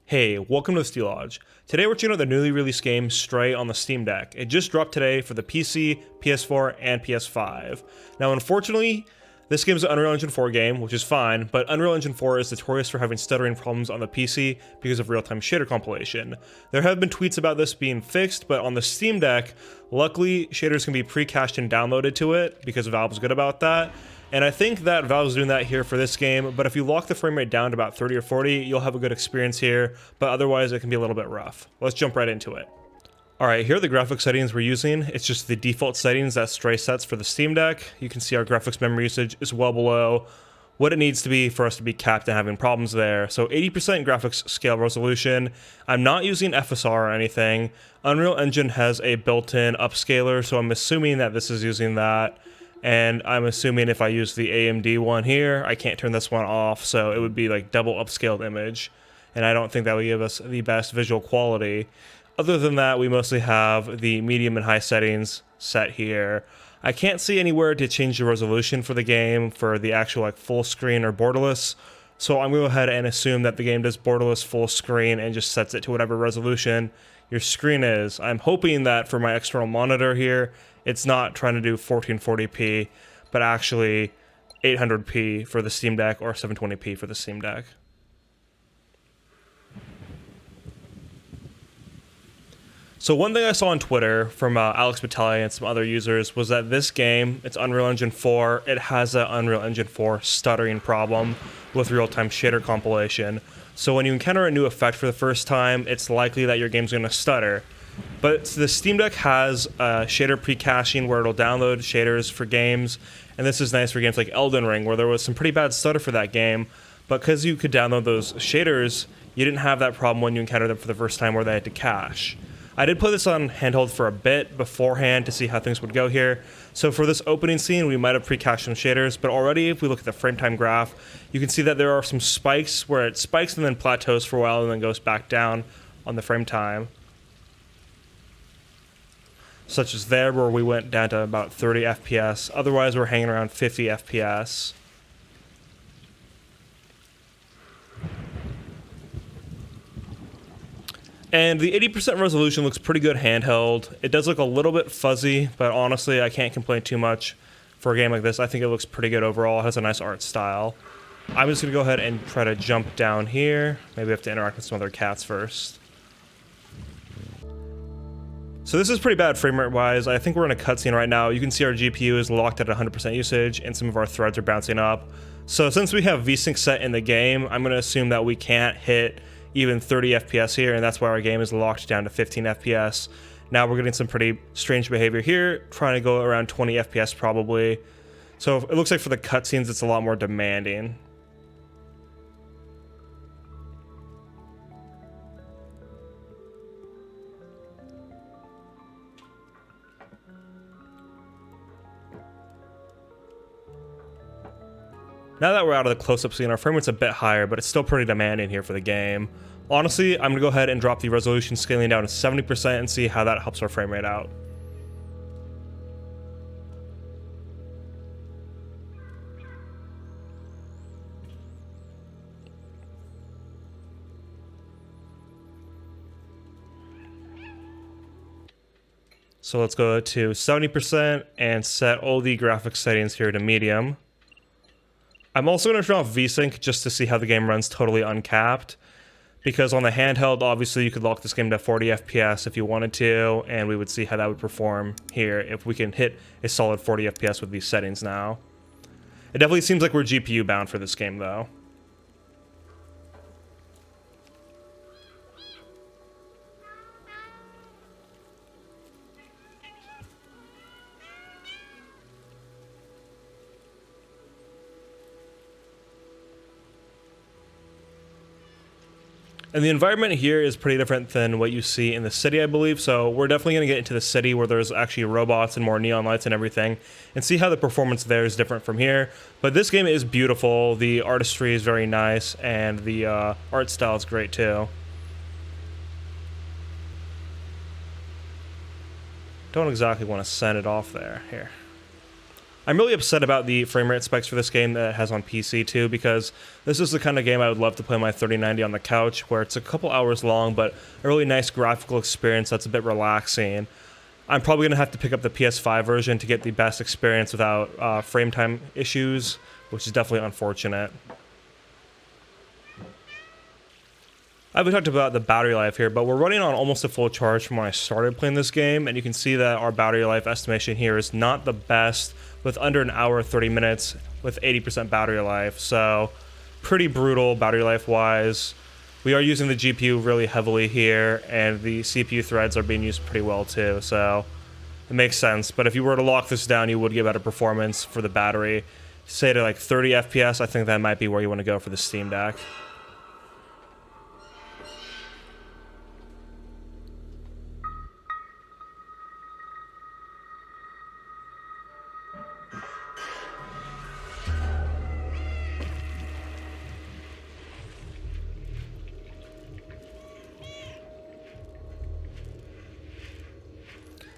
Hey, welcome to the Steel Lodge. Today we're checking out the newly released game Stray on the Steam Deck. It just dropped today for the PC, PS4, and PS5. Now unfortunately, this game is an Unreal Engine 4 game, which is fine, but Unreal Engine 4 is notorious for having stuttering problems on the PC because of real-time shader compilation. There have been tweets about this being fixed, but on the Steam Deck, luckily shaders can be pre-cached and downloaded to it because Valve's good about that. And I think that Valve's doing that here for this game, but if you lock the frame rate down to about 30 or 40, you'll have a good experience here, but otherwise it can be a little bit rough. Let's jump right into it. Alright, here are the graphics settings we're using. It's just the default settings that Stray sets for the Steam Deck. You can see our graphics memory usage is well below what it needs to be for us to be capped and having problems there. So 80% graphics scale resolution. I'm not using FSR or anything. Unreal Engine has a built-in upscaler, so I'm assuming that this is using that. And I'm assuming if I use the AMD one here, I can't turn this one off, so it would be like double upscaled image. And I don't think that would give us the best visual quality. Other than that, we mostly have the medium and high settings set here. I can't see anywhere to change the resolution for the game for the actual like full screen or borderless. So I'm going to go ahead and assume that the game does borderless full screen and just sets it to whatever resolution your screen is. I'm hoping that for my external monitor here, it's not trying to do 1440p, but actually 800p for the Steam Deck or 720p for the Steam Deck. So one thing I saw on Twitter from Alex Battaglia and some other users was that this game, it's Unreal Engine 4, it has an Unreal Engine 4 stuttering problem with real-time shader compilation. So when you encounter a new effect for the first time, it's likely that your game's going to stutter. But the Steam Deck has shader pre-caching where it'll download shaders for games, and this is nice for games like Elden Ring, where there was some pretty bad stutter for that game, but because you could download those shaders, you didn't have that problem when you encountered them for the first time where they had to cache. I did play this on handheld for a bit beforehand to see how things would go here. So for this opening scene, we might have pre-cached some shaders, but already if we look at the frame time graph, you can see that there are some spikes where it spikes and then plateaus for a while and then goes back down on the frame time. Such as there where we went down to about 30 FPS. Otherwise, we're hanging around 50 FPS. And the 80% resolution looks pretty good handheld. It does look a little bit fuzzy, but honestly, I can't complain too much for a game like this. I think it looks pretty good overall. It has a nice art style. I'm just going to go ahead and try to jump down here. Maybe I have to interact with some other cats first. So this is pretty bad frame rate wise. I think we're in a cutscene right now. You can see our GPU is locked at 100% usage and some of our threads are bouncing up. So since we have VSync set in the game, I'm going to assume that we can't hit even 30 FPS here, and that's why our game is locked down to 15 FPS. Now we're getting some pretty strange behavior here, trying to go around 20 FPS probably. So it looks like for the cutscenes it's a lot more demanding. Now that we're out of the close-up scene, our frame rate's a bit higher, but it's still pretty demanding here for the game. Honestly, I'm going to go ahead and drop the resolution scaling down to 70% and see how that helps our frame rate out. So let's go to 70% and set all the graphics settings here to medium. I'm also going to turn off VSync just to see how the game runs totally uncapped. Because on the handheld, obviously you could lock this game to 40 FPS if you wanted to, and we would see how that would perform here if we can hit a solid 40 FPS with these settings now. It definitely seems like we're GPU bound for this game though. And the environment here is pretty different than what you see in the city, I believe. So we're definitely going to get into the city where there's actually robots and more neon lights and everything, and see how the performance there is different from here. But this game is beautiful. The artistry is very nice, and the art style is great too. Don't exactly want to send it off there. Here. I'm really upset about the frame rate specs for this game that it has on PC too, because this is the kind of game I would love to play on my 3090 on the couch, where it's a couple hours long, but a really nice graphical experience that's a bit relaxing. I'm probably going to have to pick up the PS5 version to get the best experience without frame time issues, which is definitely unfortunate. I haven't talked about the battery life here, but we're running on almost a full charge from when I started playing this game, and you can see that our battery life estimation here is not the best, with under an hour 30 minutes with 80% battery life, so pretty brutal battery life wise. We are using the GPU really heavily here, and the CPU threads are being used pretty well too, so it makes sense. But if you were to lock this down, you would get better performance for the battery. Say to like 30 FPS, I think that might be where you want to go for the Steam Deck.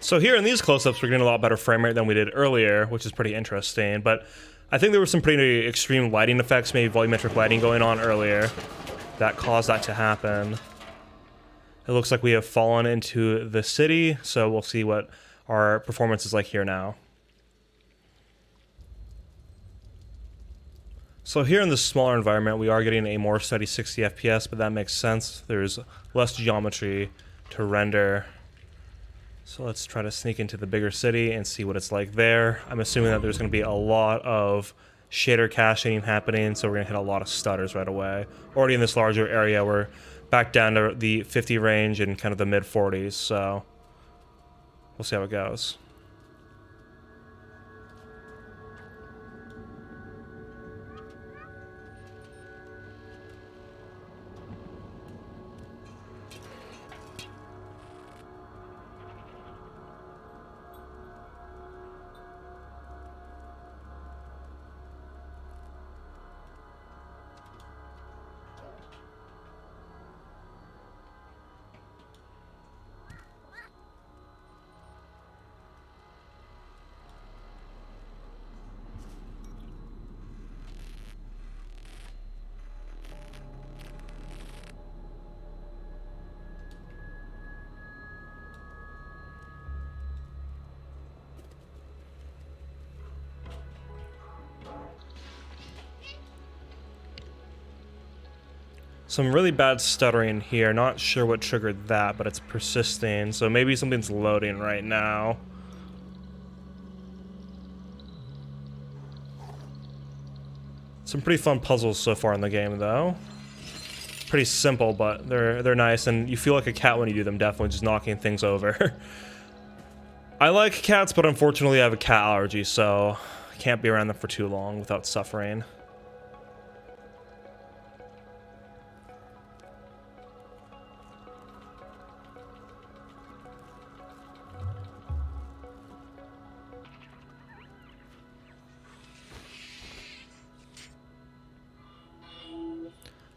So here in these close-ups, we're getting a lot better frame rate than we did earlier, which is pretty interesting. But I think there were some pretty extreme lighting effects, maybe volumetric lighting going on earlier, that caused that to happen. It looks like we have fallen into the city, so we'll see what our performance is like here now. So here in this smaller environment, we are getting a more steady 60 FPS, but that makes sense. There's less geometry to render. So let's try to sneak into the bigger city and see what it's like there. I'm assuming that there's going to be a lot of shader caching happening, so we're going to hit a lot of stutters right away. Already in this larger area, we're back down to the 50 range and kind of the mid 40s, so we'll see how it goes. Some really bad stuttering here. Not sure what triggered that, but it's persisting. So maybe something's loading right now. Some pretty fun puzzles so far in the game, though. Pretty simple, but they're nice, and you feel like a cat when you do them, definitely, just knocking things over. I like cats, but unfortunately I have a cat allergy, so I can't be around them for too long without suffering.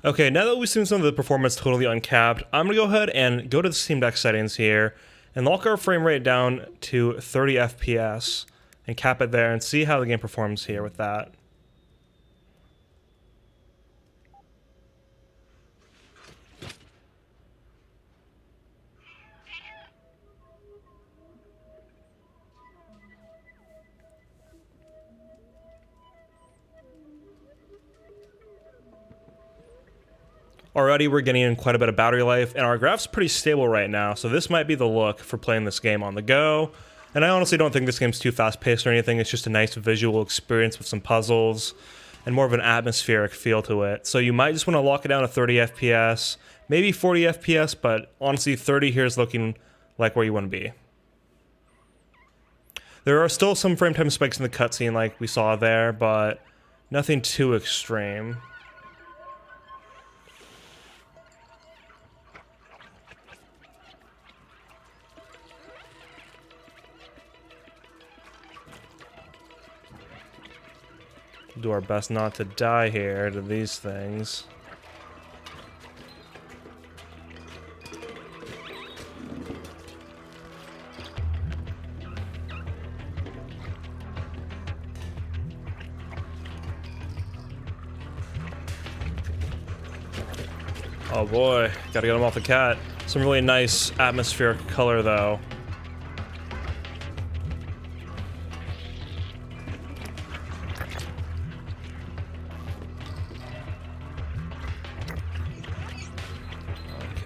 Okay, now that we've seen some of the performance totally uncapped, I'm going to go ahead and go to the Steam Deck settings here and lock our frame rate down to 30 FPS and cap it there and see how the game performs here with that. Already we're getting in quite a bit of battery life, and our graph's pretty stable right now, so this might be the look for playing this game on the go. And I honestly don't think this game's too fast-paced or anything. It's just a nice visual experience with some puzzles and more of an atmospheric feel to it. So you might just want to lock it down to 30 FPS, maybe 40 FPS, but honestly 30 here is looking like where you want to be. There are still some frame time spikes in the cutscene like we saw there, but nothing too extreme. Do our best not to die here to these things. Oh boy, gotta get him off the cat. Some really nice atmospheric color though.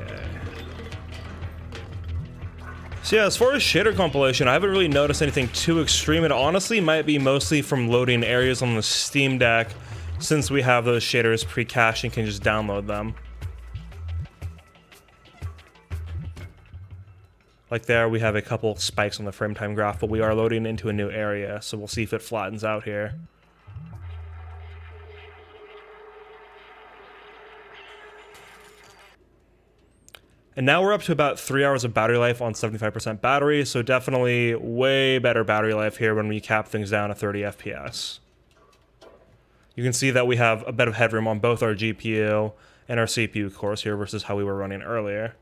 Okay. So yeah, as far as shader compilation, I haven't really noticed anything too extreme. It honestly might be mostly from loading areas on the Steam Deck, since we have those shaders pre-cached and can just download them. Like there, we have a couple spikes on the frame time graph, but we are loading into a new area, so we'll see if it flattens out here. And now we're up to about 3 hours of battery life on 75% battery, so definitely way better battery life here when we cap things down to 30 FPS. You can see that we have a bit of headroom on both our GPU and our CPU cores here versus how we were running earlier.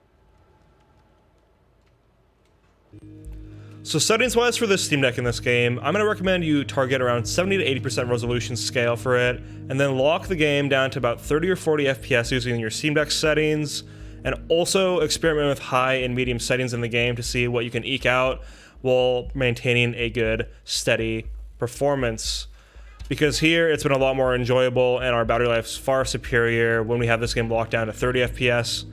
So settings-wise for this Steam Deck in this game, I'm going to recommend you target around 70 to 80% resolution scale for it, and then lock the game down to about 30 or 40 FPS using your Steam Deck settings, and also experiment with high and medium settings in the game to see what you can eke out while maintaining a good, steady performance. Because here, it's been a lot more enjoyable, and our battery life is far superior when we have this game locked down to 30 FPS,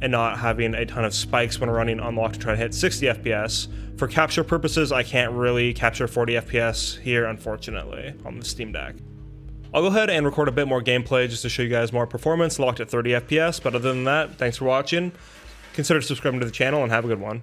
and not having a ton of spikes when running unlocked to try to hit 60 FPS. For capture purposes, I can't really capture 40 FPS here, unfortunately, on the Steam Deck. I'll go ahead and record a bit more gameplay just to show you guys more performance locked at 30 FPS, but other than that, thanks for watching. Consider subscribing to the channel and have a good one.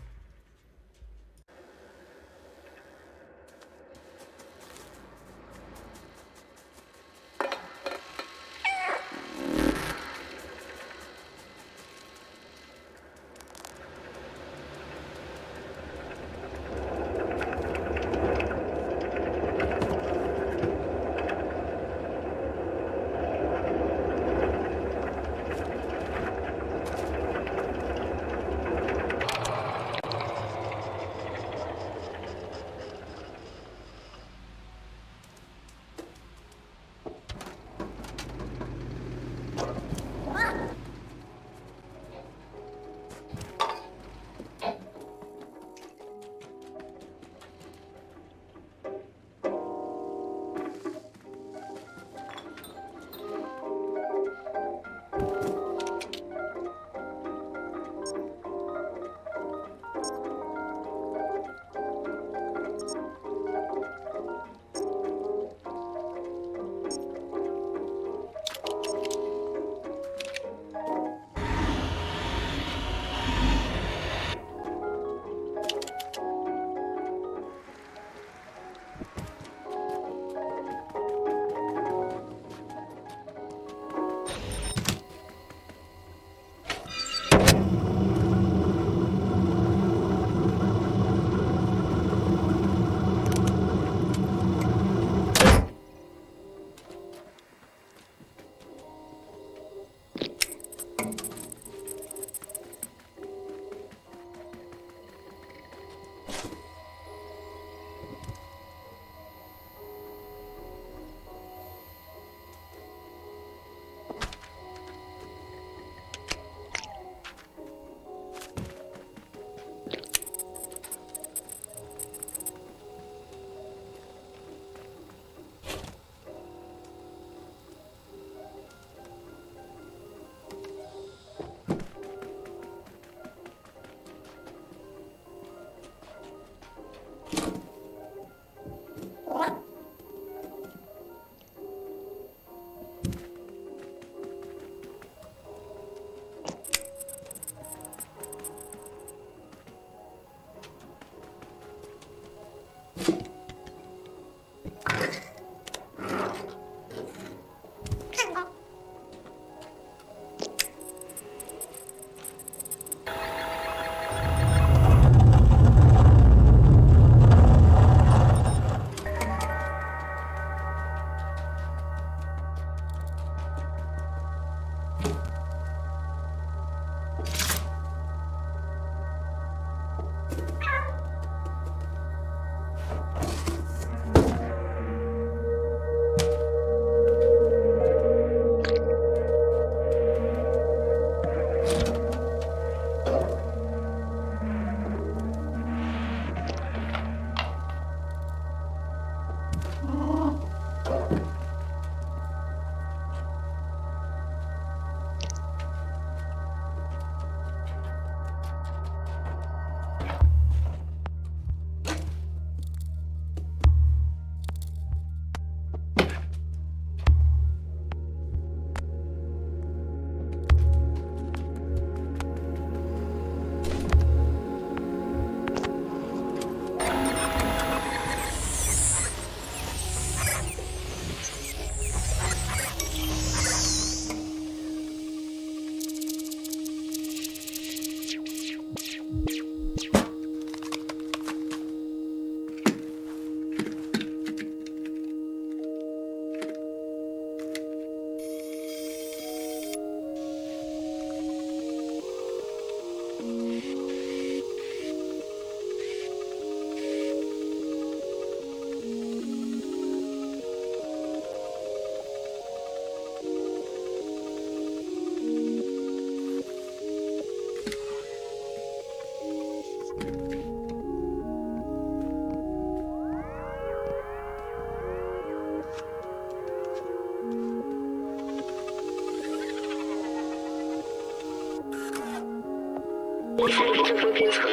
4 PS5.